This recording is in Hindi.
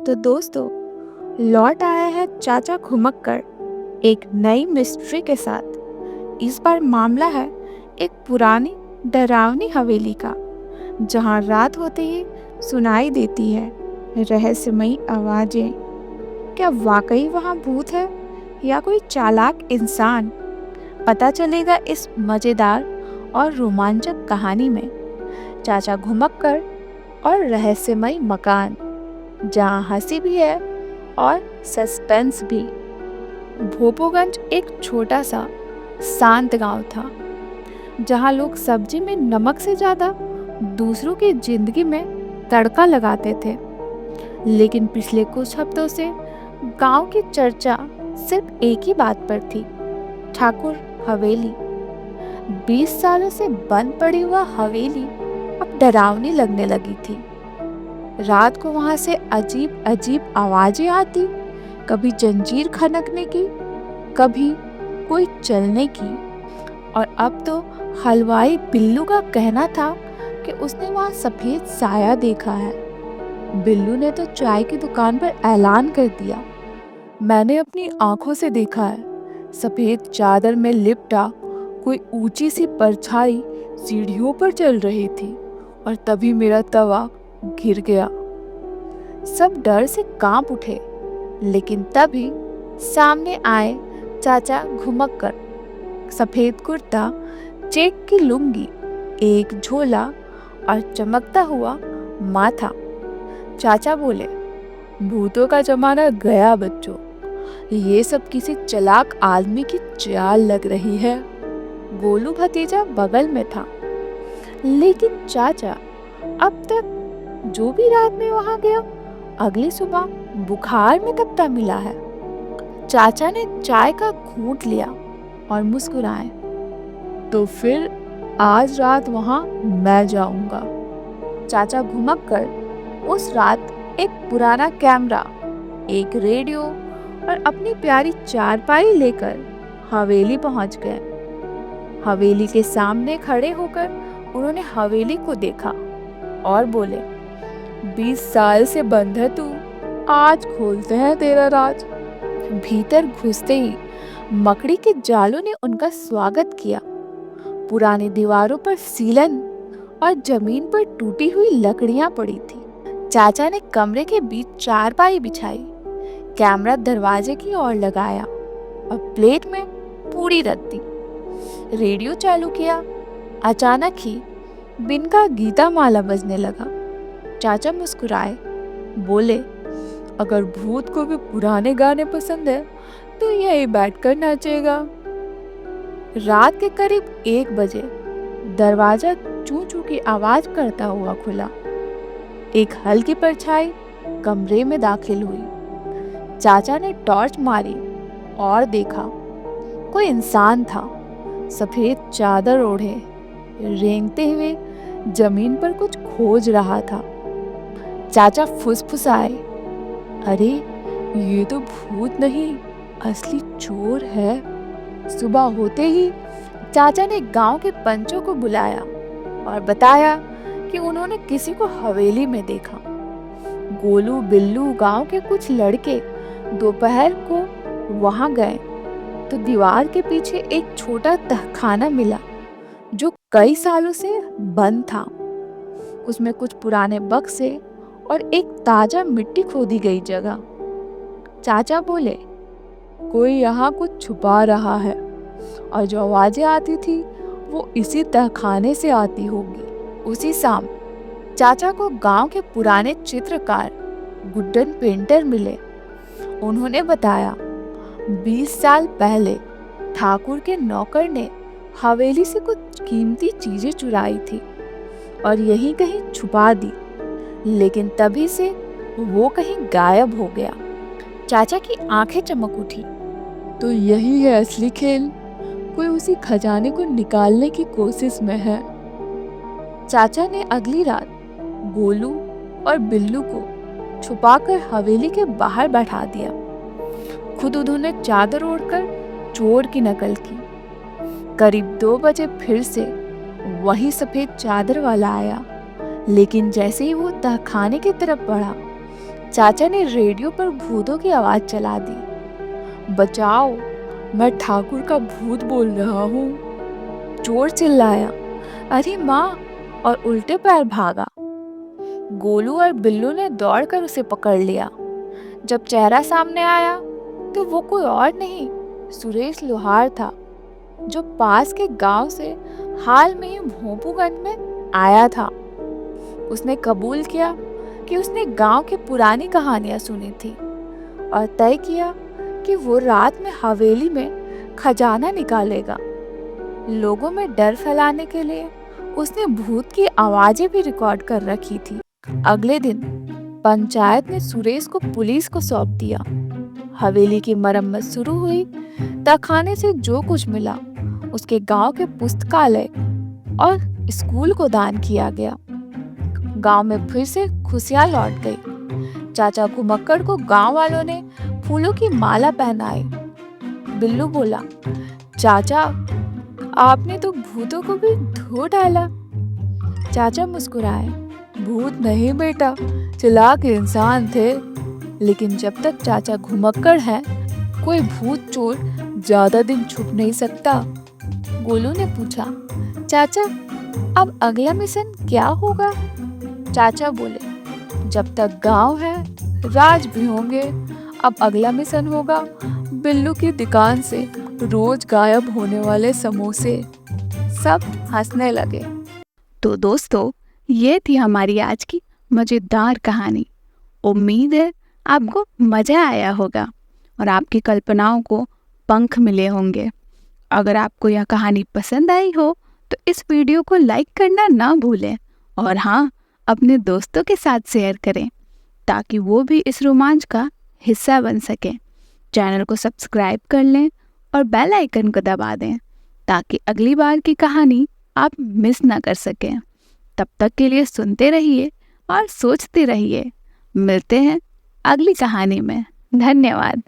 तो दोस्तों, लौट आया है चाचा घुमक्कड़ एक नई मिस्ट्री के साथ। इस बार मामला है एक पुरानी डरावनी हवेली का, जहां रात होते ही सुनाई देती है रहस्यमयी आवाजें। क्या वाकई वहां भूत है या कोई चालाक इंसान? पता चलेगा इस मजेदार और रोमांचक कहानी में। चाचा घुमक्कड़ और रहस्यमयी मकान, जहां हंसी भी है और सस्पेंस भी। भोपोगंज एक छोटा सा शांत गांव था, जहां लोग सब्जी में नमक से ज्यादा दूसरों की जिंदगी में तड़का लगाते थे। लेकिन पिछले कुछ हफ्तों से गांव की चर्चा सिर्फ एक ही बात पर थी, ठाकुर हवेली। 20 सालों से बंद पड़ी हुआ हवेली अब डरावनी लगने लगी थी। रात को वहां से अजीब अजीब आवाजें आती, कभी जंजीर खनकने की, कभी कोई चलने की। और अब तो हलवाई बिल्लू का कहना था कि उसने वहां सफेद साया देखा है। बिल्लू ने तो चाय की दुकान पर ऐलान कर दिया, मैंने अपनी आंखों से देखा है। सफेद चादर में लिपटा कोई ऊंची सी परछाई सीढ़ियों पर चल रही थी और तभी मेरा तवा गिर गया। सब डर से कांप उठे, लेकिन तभी सामने आए चाचा घुमक्कड़। सफेद कुर्ता, चेक की लुंगी, एक झोला और चमकता हुआ माथा। चाचा बोले, भूतों का जमाना गया बच्चों, ये सब किसी चालाक आदमी की चाल लग रही है। गोलू भतीजा बगल में था, लेकिन चाचा अब तक जो भी रात में वहां गया, अगली सुबह बुखार में तपता मिला है। चाचा ने चाय का घूंट लिया और मुस्कुराए, तो फिर आज रात वहां मैं जाऊंगा। चाचा घुमक्कड़ उस रात एक पुराना कैमरा, एक रेडियो और अपनी प्यारी चारपाई लेकर हवेली पहुंच गए। हवेली के सामने खड़े होकर उन्होंने हवेली को देखा और बोले, 20 साल से बंद है तू, आज खोलते हैं तेरा राज। भीतर घुसते ही मकड़ी के जालों ने उनका स्वागत किया। पुरानी दीवारों पर सीलन और जमीन पर टूटी हुई लकड़ियां पड़ी थी। चाचा ने कमरे के बीच चारपाई बिछाई, कैमरा दरवाजे की ओर लगाया और प्लेट में पूरी रख दी। रेडियो चालू किया। अचानक ही बिन का गीता माला बजने लगा। चाचा मुस्कुराए, बोले, अगर भूत को भी पुराने गाने पसंद है तो यही बैठकर नाचेगा। रात के करीब 1 बजे दरवाजा चू चू की आवाज करता हुआ खुला। एक हल्की परछाई कमरे में दाखिल हुई। चाचा ने टॉर्च मारी और देखा, कोई इंसान था, सफेद चादर ओढ़े, रेंगते हुए जमीन पर कुछ खोज रहा था। चाचा फुसफुसाए, अरे ये तो भूत नहीं, असली चोर है। सुबह होते ही चाचा ने गांव के पंचों को बुलाया और बताया कि उन्होंने किसी को हवेली में देखा। गोलू, बिल्लू, गांव के कुछ लड़के दोपहर को वहां गए तो दीवार के पीछे एक छोटा तहखाना मिला जो कई सालों से बंद था। उसमें कुछ पुराने बक्से और एक ताजा मिट्टी खोदी गई जगह। चाचा बोले, कोई यहाँ कुछ छुपा रहा है और जो आवाजें आती थी वो इसी तहखाने से आती होगी। उसी शाम चाचा को गांव के पुराने चित्रकार गुड्डन पेंटर मिले। उन्होंने बताया, 20 साल पहले ठाकुर के नौकर ने हवेली से कुछ कीमती चीजें चुराई थी और यहीं कहीं छुपा दी, लेकिन तभी से वो कहीं गायब हो गया। चाचा की आंखें चमक उठी, तो यही है असली खेल, कोई उसी खजाने को निकालने की कोशिश में है। चाचा ने अगली रात गोलू और बिल्लू को छुपाकर हवेली के बाहर बैठा दिया। खुद उन्होंने चादर ओढ़कर चोर की नकल की। करीब 2 बजे फिर से वही सफेद चादर वाला आया, लेकिन जैसे ही वो तहखाने की तरफ बढ़ा, चाचा ने रेडियो पर भूतों की आवाज चला दी। बचाओ, मैं ठाकुर का भूत बोल रहा हूँ। चोर चिल्लाया, अरे माँ, और उल्टे पैर भागा। गोलू और बिल्लू ने दौड़कर उसे पकड़ लिया। जब चेहरा सामने आया तो वो कोई और नहीं, सुरेश लोहार था, जो पास के गांव से हाल में ही भोंपूगंज में आया था। उसने कबूल किया कि उसने गांव की पुरानी कहानियां सुनी थी और तय किया कि वो रात में हवेली में खजाना निकालेगा। लोगों में डर फैलाने के लिए उसने भूत की आवाजें भी रिकॉर्ड कर रखी थी। अगले दिन पंचायत ने सुरेश को पुलिस को सौंप दिया। हवेली की मरम्मत शुरू हुई। तहखाने से जो कुछ मिला उसके गांव के पुस्तकालय और स्कूल को दान किया गया। गांव में फिर से खुशियां लौट गई। चाचा घुमक्कड़ को गांव वालों ने फूलों की माला पहनाई। बिल्लू बोला, चाचा, आपने तो भूतों को भी धो डाला। चाचा मुस्कुराए, भूत नहीं बेटा, चालाक इंसान थे। लेकिन जब तक चाचा घुमक्कड़ है, कोई भूत चोर ज्यादा दिन छुप नहीं सकता। गोलू ने पूछा, चाचा, अब अगला मिशन क्या होगा? चाचा बोले, जब तक गांव है राज भी होंगे। अब अगला मिशन होगा बिल्लू की दुकान से रोज गायब होने वाले समोसे। सब हंसने लगे। तो दोस्तों, ये थी हमारी आज की मज़ेदार कहानी। उम्मीद है आपको मज़ा आया होगा और आपकी कल्पनाओं को पंख मिले होंगे। अगर आपको यह कहानी पसंद आई हो तो इस वीडियो को लाइक करना ना भूलें और हाँ, अपने दोस्तों के साथ शेयर करें ताकि वो भी इस रोमांच का हिस्सा बन सकें। चैनल को सब्सक्राइब कर लें और बेल आइकन को दबा दें ताकि अगली बार की कहानी आप मिस ना कर सकें। तब तक के लिए सुनते रहिए और सोचते रहिए। मिलते हैं अगली कहानी में। धन्यवाद।